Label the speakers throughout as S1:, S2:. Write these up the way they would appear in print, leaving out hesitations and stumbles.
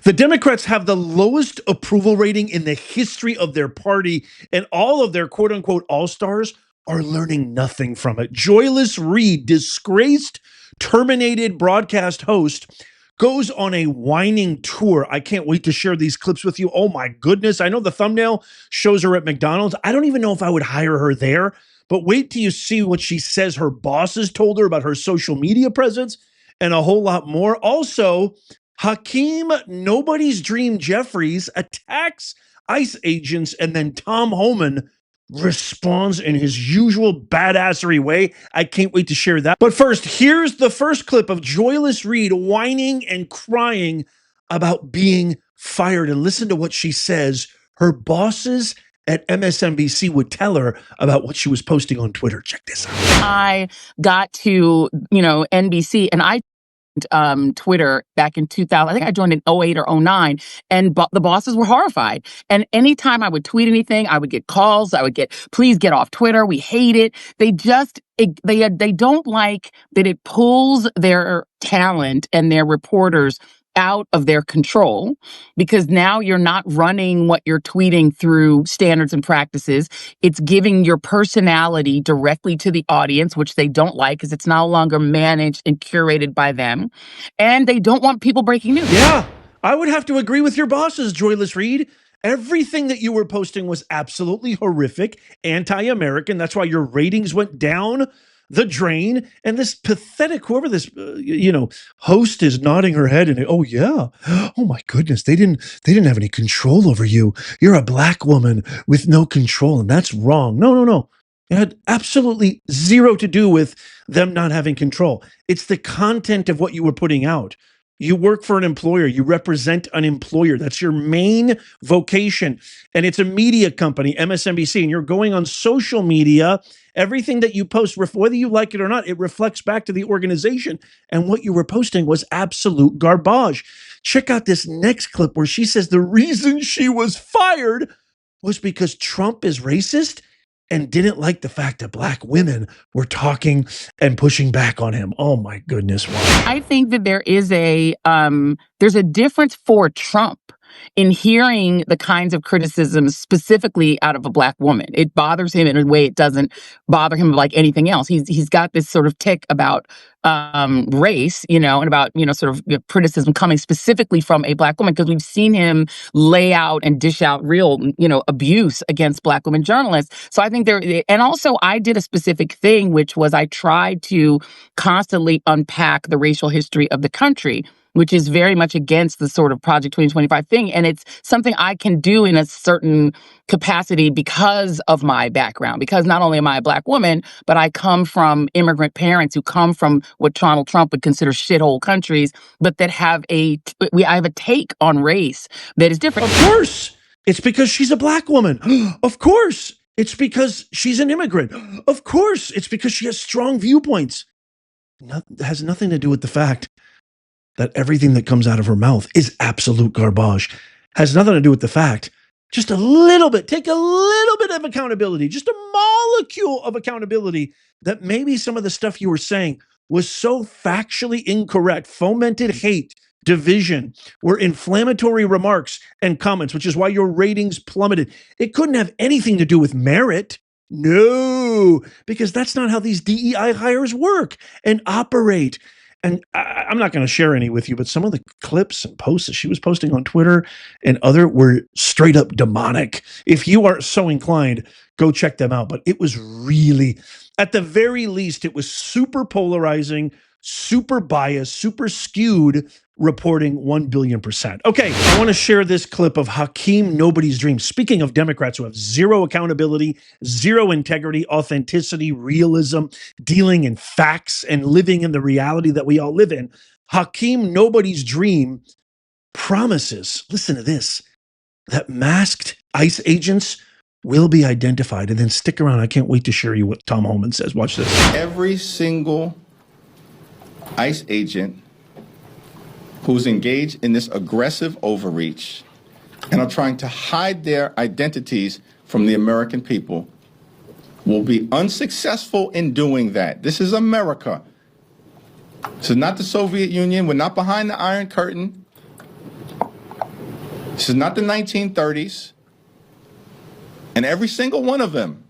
S1: The Democrats have the lowest approval rating in the history of their party, and all of their quote unquote all-stars are learning nothing from it. Joyless Reid, disgraced, terminated broadcast host, goes on a whining tour. I can't wait to share these clips with you. Oh my goodness. I know the thumbnail shows her at McDonald's. I don't even know if I would hire her there, but wait till you see what she says her bosses told her about her social media presence and a whole lot more. Also, Hakeem Nobody's Dream Jeffries attacks ICE agents, and then Tom Homan responds in his usual badassery way. I can't wait to share that. But first, here's the first clip of Joyless Reid whining and crying about being fired. And listen to what she says her bosses at MSNBC would tell her about what she was posting on Twitter. Check this out.
S2: I got to, NBC, and I Twitter back in 2000. I think I joined in 08 or 09, and the bosses were horrified. And anytime I would tweet anything, I would get calls. I would get, please get off Twitter. We hate it. They don't like that it pulls their talent and their reporters out of their control, because now you're not running what you're tweeting through standards and practices. It's giving your personality directly to the audience, which they don't like because it's no longer managed and curated by them. And they don't want people breaking news.
S1: Yeah, I would have to agree with your bosses, Joyless Reid. Everything that you were posting was absolutely horrific, anti-American. That's why your ratings went down the drain. And this pathetic, whoever this, host is nodding her head and, oh yeah, oh my goodness, they didn't have any control over you. You're a black woman with no control, and that's wrong. No. It had absolutely zero to do with them not having control. It's the content of what you were putting out. You work for an employer. You represent an employer. That's your main vocation. And it's a media company, MSNBC, and you're going on social media. Everything that you post, whether you like it or not, it reflects back to the organization. And what you were posting was absolute garbage. Check out this next clip where she says the reason she was fired was because Trump is racist and didn't like the fact that black women were talking and pushing back on him. Oh my goodness. Wow.
S2: I think that there is there's a difference for Trump in hearing the kinds of criticisms specifically out of a black woman. It bothers him in a way it doesn't bother him like anything else. He's got this sort of tick about race, and about, criticism coming specifically from a black woman, because we've seen him lay out and dish out real, abuse against black women journalists. So I think and also I did a specific thing, which was I tried to constantly unpack the racial history of the country, which is very much against the sort of Project 2025 thing. And it's something I can do in a certain capacity because of my background, because not only am I a black woman, but I come from immigrant parents who come from what Donald Trump would consider shithole countries, but that have I have a take on race that is different.
S1: Of course, it's because she's a black woman. Of course, it's because she's an immigrant. Of course, it's because she has strong viewpoints. It has nothing to do with the fact that everything that comes out of her mouth is absolute garbage. Has nothing to do with the fact, just a little bit, take a little bit of accountability, just a molecule of accountability, that maybe some of the stuff you were saying was so factually incorrect, fomented hate, division, were inflammatory remarks and comments, which is why your ratings plummeted. It couldn't have anything to do with merit. No, because that's not how these DEI hires work and operate. And I'm not going to share any with you, but some of the clips and posts that she was posting on Twitter and other were straight up demonic. If you are so inclined, go check them out. But it was really, at the very least, it was super polarizing, super biased, super skewed reporting 1 billion%. Okay, I want to share this clip of Hakeem Nobody's Dream. Speaking of Democrats who have zero accountability, zero integrity, authenticity, realism, dealing in facts, and living in the reality that we all live in, Hakeem Nobody's Dream promises, listen to this, that masked ICE agents will be identified. And then stick around. I can't wait to share you what Tom Homan says. Watch this.
S3: Every single ICE agent who's engaged in this aggressive overreach and are trying to hide their identities from the American people will be unsuccessful in doing that. This is America. This is not the Soviet Union. We're not behind the Iron Curtain. This is not the 1930s. And every single one of them,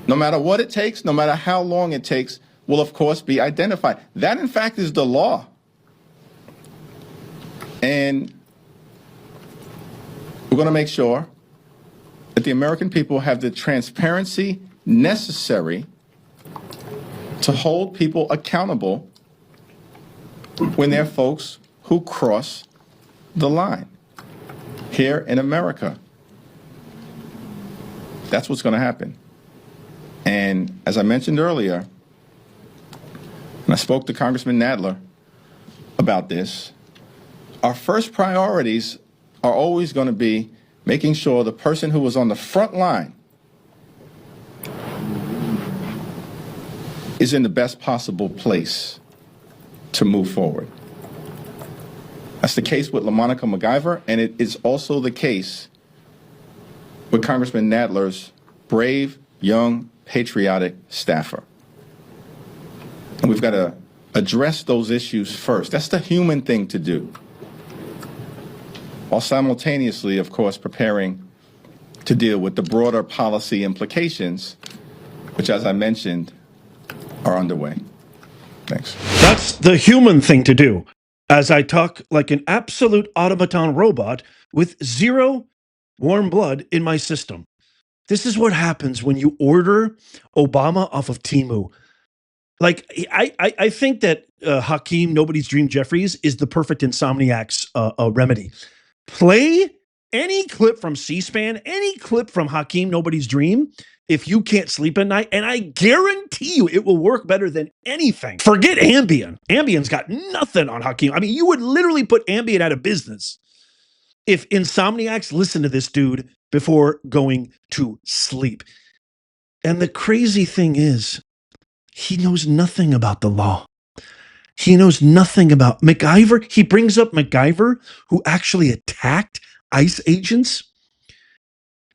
S3: no matter what it takes, no matter how long it takes, will of course be identified. That in fact is the law. And we're going to make sure that the American people have the transparency necessary to hold people accountable when they're folks who cross the line here in America. That's what's going to happen. And as I mentioned earlier, and I spoke to Congressman Nadler about this, our first priorities are always going to be making sure the person who was on the front line is in the best possible place to move forward. That's the case with LaMonica MacGyver, and it is also the case with Congressman Nadler's brave, young, patriotic staffer. And we've got to address those issues first. That's the human thing to do, while simultaneously, of course, preparing to deal with the broader policy implications, which, as I mentioned, are underway. Thanks.
S1: That's the human thing to do, as I talk like an absolute automaton robot with zero warm blood in my system. This is what happens when you order Obama off of Temu. Like, I think that Hakeem Nobody's Dream Jeffries is the perfect insomniac's remedy. Play any clip from C-SPAN, any clip from Hakeem Nobody's Dream, if you can't sleep at night, and I guarantee you it will work better than anything. Forget Ambien. Ambien's got nothing on Hakeem. I mean, you would literally put Ambien out of business if insomniacs listen to this dude before going to sleep. And the crazy thing is, he knows nothing about the law. He knows nothing about MacGyver. He brings up MacGyver, who actually attacked ICE agents.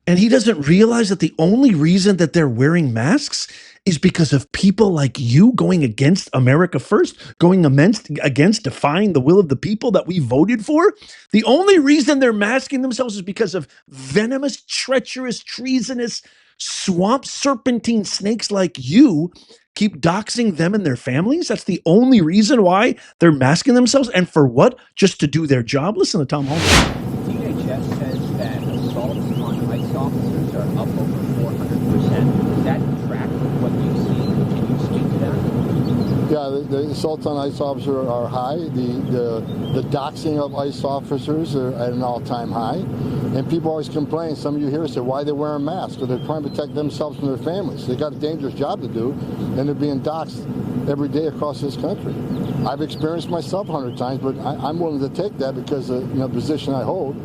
S1: And he doesn't realize that the only reason that they're wearing masks is because of people like you going against America first, going against defying the will of the people that we voted for. The only reason they're masking themselves is because of venomous, treacherous, treasonous, swamp serpentine snakes like you keep doxing them and their families. That's the only reason why they're masking themselves. And for what? Just to do their job? Listen to Tom Homan.
S4: DHS says that assaults on ICE officers are up over 400%. Is that track with what you see? Can you speak to that?
S5: Yeah, the assaults on ICE officers are high. The doxing of ICE officers are at an all-time high. And people always complain, some of you here say, why they're wearing masks? Or they're trying to protect themselves from their families. They got a dangerous job to do, and they're being doxed every day across this country. I've experienced myself 100 times, but I'm willing to take that because of the position I hold.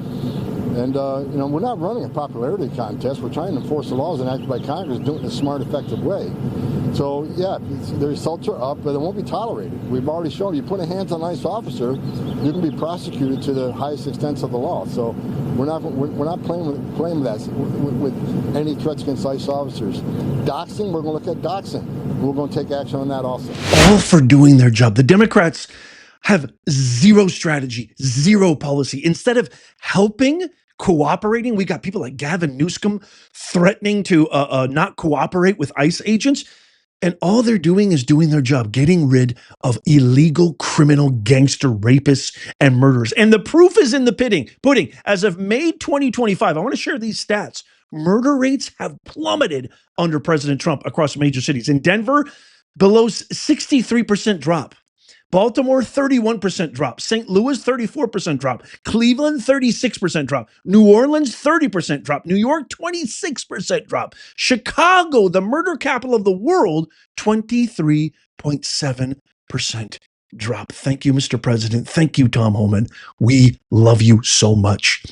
S5: And, we're not running a popularity contest. We're trying to enforce the laws enacted by Congress, doing it in a smart, effective way. So, yeah, the results are up, but it won't be tolerated. We've already shown you put a hands on an ICE officer, you can be prosecuted to the highest extents of the law. So we're not playing with that with any threats against ICE officers. Doxing, we're going to look at doxing. We're going to take action on that also.
S1: All for doing their job. The Democrats have zero strategy, zero policy. Instead of helping, cooperating, we got people like Gavin Newsom threatening to not cooperate with ICE agents. And all they're doing is doing their job, getting rid of illegal, criminal, gangster, rapists, and murderers. And the proof is in the pudding. As of May 2025, I want to share these stats. Murder rates have plummeted under President Trump across major cities. In Denver, below 63% drop. Baltimore, 31% drop. St. Louis, 34% drop. Cleveland, 36% drop. New Orleans, 30% drop. New York, 26% drop. Chicago, the murder capital of the world, 23.7% drop. Thank you, Mr. President. Thank you, Tom Homan. We love you so much.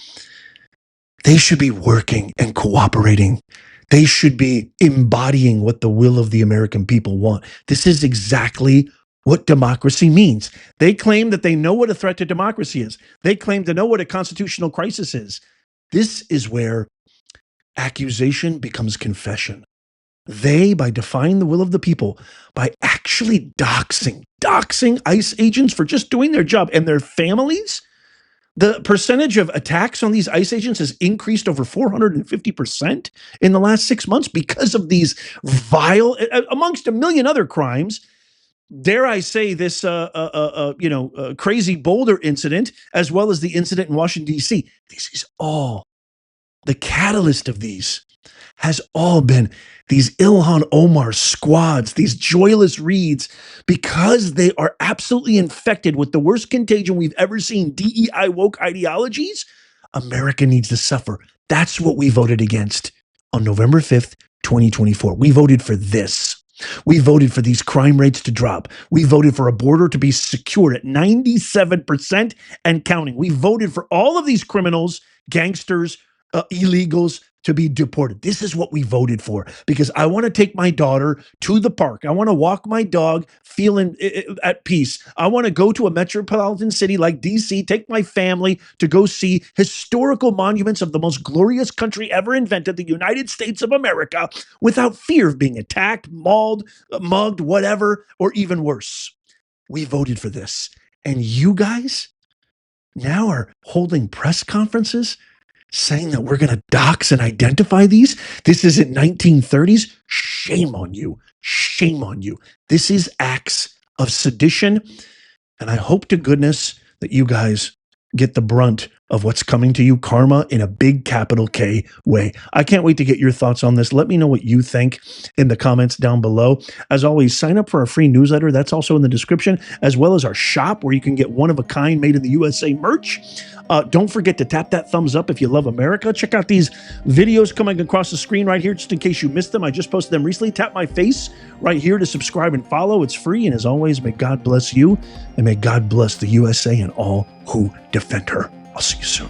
S1: They should be working and cooperating. They should be embodying what the will of the American people want. This is exactly what democracy means. They claim that they know what a threat to democracy is. They claim to know what a constitutional crisis is. This is where accusation becomes confession. They, by defying the will of the people, by actually doxing ICE agents for just doing their job, and their families, The percentage of attacks on these ICE agents has increased over 450% in the last 6 months because of these vile, amongst a million other crimes. Dare I say this, crazy Boulder incident, as well as the incident in Washington, D.C. This is all the catalyst of these has all been these Ilhan Omar squads, these Joyless Reids, because they are absolutely infected with the worst contagion we've ever seen, DEI woke ideologies. America needs to suffer. That's what we voted against on November 5th, 2024. We voted for this. We voted for these crime rates to drop. We voted for a border to be secured at 97% and counting. We voted for all of these criminals, gangsters, illegals to be deported. This is what we voted for, because I want to take my daughter to the park. I want to walk my dog feeling at peace. I want to go to a metropolitan city like DC, take my family to go see historical monuments of the most glorious country ever invented, the United States of America, without fear of being attacked, mauled, mugged, whatever, or even worse. We voted for this. And you guys now are holding press conferences saying that we're going to dox and identify these. This isn't 1930s. Shame on you. Shame on you. This is acts of sedition. And I hope to goodness that you guys get the brunt of what's coming to you, karma, in a big capital K way. I can't wait to get your thoughts on this. Let me know what you think in the comments down below. As always, sign up for our free newsletter. That's also in the description, as well as our shop where you can get one-of-a-kind made in the USA merch. Don't forget to tap that thumbs up if you love America. Check out these videos coming across the screen right here, just in case you missed them. I just posted them recently. Tap my face right here to subscribe and follow. It's free. And as always, may God bless you, and may God bless the USA and all who defend her. I'll see you soon.